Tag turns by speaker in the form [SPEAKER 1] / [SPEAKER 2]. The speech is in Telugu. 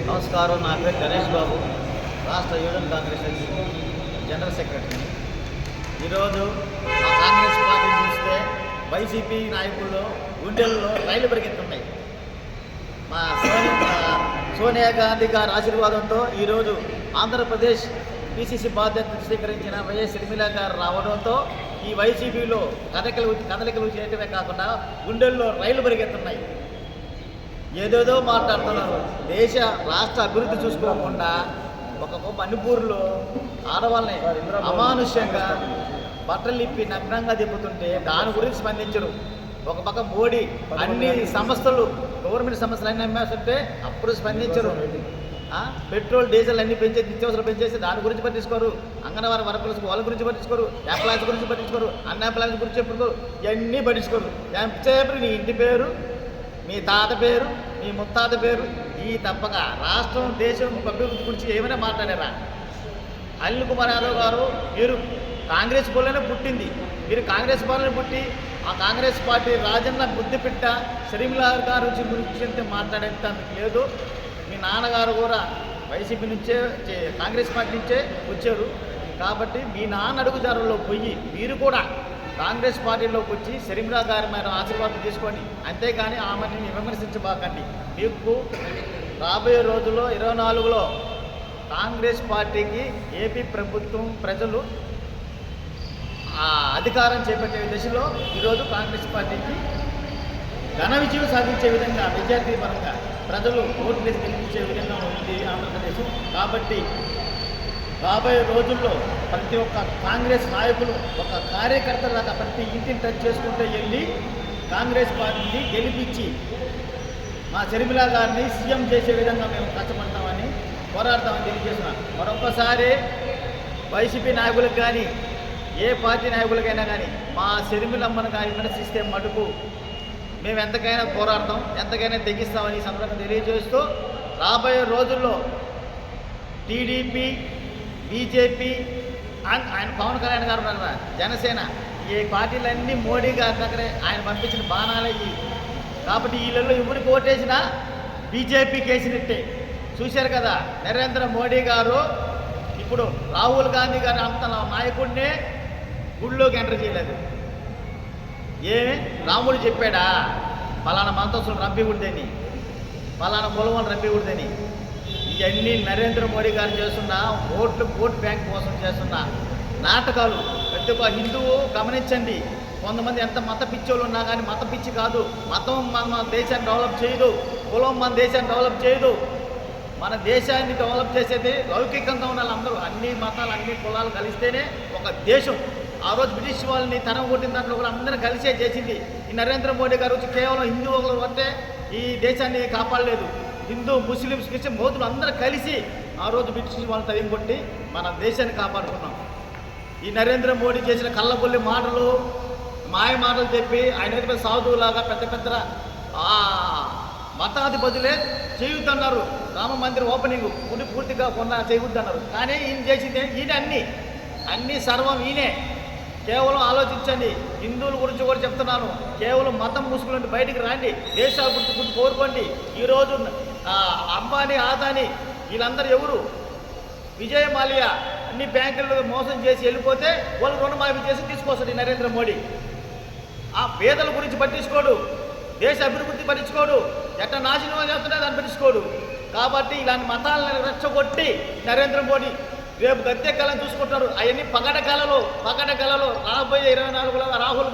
[SPEAKER 1] నమస్కారం. నా పేరు గణేష్ బాబు, రాష్ట్ర యూనియన్ కాంగ్రెస్ జనరల్ సెక్రటరీ. ఈరోజు మా కాంగ్రెస్ పార్టీ చూస్తే వైసీపీ నాయకుల్లో గుండెల్లో రైలు పరిగెత్తున్నాయి. మా సోనియా గాంధీ గారి ఆశీర్వాదంతో ఈరోజు ఆంధ్రప్రదేశ్ పిసిసి బాధ్యతలు స్వీకరించిన వైఎస్ షర్మిల గారు రావడంతో ఈ వైసీపీలో కదలికలు చేయటమే కాకుండా గుండెల్లో రైలు పరిగెత్తున్నాయి. ఏదేదో మాట్లాడుతున్నారు. దేశ రాష్ట్ర అభివృద్ధి చూసుకోకుండా ఒక మణిపూర్లో ఆడవాళ్ళని అమానుష్యంగా బట్టలు ఇప్పి నగ్నంగా దిప్పుతుంటే దాని గురించి స్పందించరు. ఒక పక్క మోడీ అన్ని సంస్థలు గవర్నమెంట్ సంస్థలు అన్నీ అమ్మేస్తుంటే అప్పుడు స్పందించరు. పెట్రోల్ డీజిల్ అన్ని పెంచేసి నిత్యావసరాలు పెంచేసి దాని గురించి పట్టించుకోరు. అంగన్వాడీ వర్కర్స్ వాళ్ళ గురించి పట్టించుకోరు. ఎంప్లాయీస్ గురించి పట్టించుకోరు. అన్ని ఎంప్లాయీస్ గురించి చెప్పుకోరు. ఇవన్నీ పట్టించుకోరు. ఎంతసేపు నీ ఇంటి పేరు, మీ తాత పేరు, మీ ముత్తాత పేరు ఈ తప్పక రాష్ట్రం దేశం అభివృద్ధి గురించి ఏమైనా మాట్లాడారా? అనిల్ కుమార్ యాదవ్ గారు, మీరు కాంగ్రెస్ పాలనే పుట్టింది. మీరు కాంగ్రెస్ పాలన పుట్టి ఆ కాంగ్రెస్ పార్టీ రాజన్న బుద్ధిపిట్ట షర్మిల గారి గురించి మాట్లాడేంత లేదు. మీ నాన్నగారు కూడా వైసీపీ నుంచే కాంగ్రెస్ పార్టీ నుంచే వచ్చారు. కాబట్టి మీ నాన్న అడుగుదారుల్లో పోయి మీరు కూడా కాంగ్రెస్ పార్టీలోకి వచ్చి షర్మిల గారి మీద ఆశీర్వాదం తీసుకోండి. అంతేగాని ఆమెని విమర్శించబాకండి. మీకు రాబోయే రోజుల్లో 24లో కాంగ్రెస్ పార్టీకి ఏపీ ప్రభుత్వం ప్రజలు అధికారం చేపట్టే దిశలో ఈరోజు కాంగ్రెస్ పార్టీకి ఘన విజయం సాధించే విధంగా మెజార్టీ పరంగా ప్రజలు ఓట్లు వేసి గెలిపించే విధంగా ఉంది ఆంధ్రప్రదేశ్. కాబట్టి రాబోయే రోజుల్లో ప్రతి ఒక్క కాంగ్రెస్ నాయకులు ఒక కార్యకర్త దాకా ప్రతి ఇంటిని టచ్ చేసుకుంటూ వెళ్ళి కాంగ్రెస్ పార్టీని గెలిపించి మా షర్మిల గారిని సీఎం చేసే విధంగా మేము కష్టపడతామని పోరాడతామని తెలియజేస్తున్నాం. మరొకసారి వైసీపీ నాయకులకు కానీ ఏ పార్టీ నాయకులకైనా కానీ మా షర్మిలమ్మను కానీ విమర్శిస్తే మటుకు మేము ఎంతకైనా పోరాడతాం, ఎంతకైనా తెగిస్తామని ఈ సందర్భంగా తెలియజేస్తూ రాబోయే రోజుల్లో టీడీపీ, బీజేపీ, ఆయన పవన్ కళ్యాణ్ గారు ఉన్నారు, జనసేన, ఈ పార్టీలన్నీ మోడీ గారి దగ్గరే ఆయన పంపించిన బాణాలే. కాబట్టి వీళ్ళల్లో ఎవరికి ఓటేసినా బీజేపీకి వేసినట్టే. చూశారు కదా, నరేంద్ర మోడీ గారు ఇప్పుడు రాహుల్ గాంధీ గారి అంత నాయకుడినే గుళ్ళోకి ఎంటర్ చేయలేదు. ఏమి రాముడు చెప్పాడా పలానా మంతసులు రంపికూడదని, పలానా కులవాళ్ళు రంపికూడదని? ఇవన్నీ నరేంద్ర మోడీ గారు చేస్తున్న ఓట్ బ్యాంక్ కోసం చేస్తున్న నాటకాలు. ప్రతి ఒక్క హిందువు గమనించండి. కొంతమంది ఎంత మత పిచ్చోళ్ళు ఉన్నా కానీ మత పిచ్చి కాదు. మతం మన దేశాన్ని డెవలప్ చేయదు, కులం మన దేశాన్ని డెవలప్ చేయదు. మన దేశాన్ని డెవలప్ చేసేది లౌకికంగా ఉన్న వాళ్ళందరూ, అన్ని మతాలు అన్ని కులాలు కలిస్తేనే ఒక దేశం. ఆ రోజు బ్రిటిష్ వాళ్ళని తరం కొట్టిన దాంట్లో కూడా అందరూ కలిసే చేసింది. ఈ నరేంద్ర మోడీ గారు వచ్చి కేవలం హిందువులు అంటే ఈ దేశాన్ని కాపాడలేదు. హిందూ, ముస్లిమ్స్, క్రిస్టియన్ బౌద్ధులు అందరూ కలిసి ఆ రోజు బ్రిటిష్ వాళ్ళని తరిమి కొట్టి మన దేశాన్ని కాపాడుకున్నాం. ఈ నరేంద్ర మోడీ చేసిన కళ్ళబొల్లి మాటలు, మాయ మాటలు చెప్పి ఆయన సాధువులాగా పెద్ద పెద్ద మతాధిపతులే చేయొద్దన్నారు. రామ మందిరం ఓపెనింగ్ గుడి పూర్తిగా చేయొద్దన్నారు. కానీ ఈయన చేసింది ఈయన అన్నీ సర్వం ఈయనే. కేవలం ఆలోచించండి. హిందువుల గురించి కూడా చెప్తున్నాను. కేవలం మతం ముసుగులంటే బయటికి రాండి, దేశాభివృద్ధి గురించి కోరుకోండి. ఈరోజు అంబానీ, ఆదాని వీళ్ళందరూ ఎవరు? విజయ్ మాల్యా అన్ని బ్యాంకులు మోసం చేసి వెళ్ళిపోతే వాళ్ళు రుణమాఫీ చేసి తీసుకొస్తాడు ఈ నరేంద్ర మోడీ. ఆ పేదల గురించి పట్టించుకోడు, దేశ అభివృద్ధి పట్టించుకోడు, ఎట్లా నాశనం చేస్తున్నా దాన్ని పట్టించుకోడు. కాబట్టి ఇలాంటి మతాలను రెచ్చగొట్టి నరేంద్ర మోడీ రేపు గద్దె కాలం చూసుకుంటారు. అవన్నీ పగడ కళలో రాబోయే 24లో రాహుల్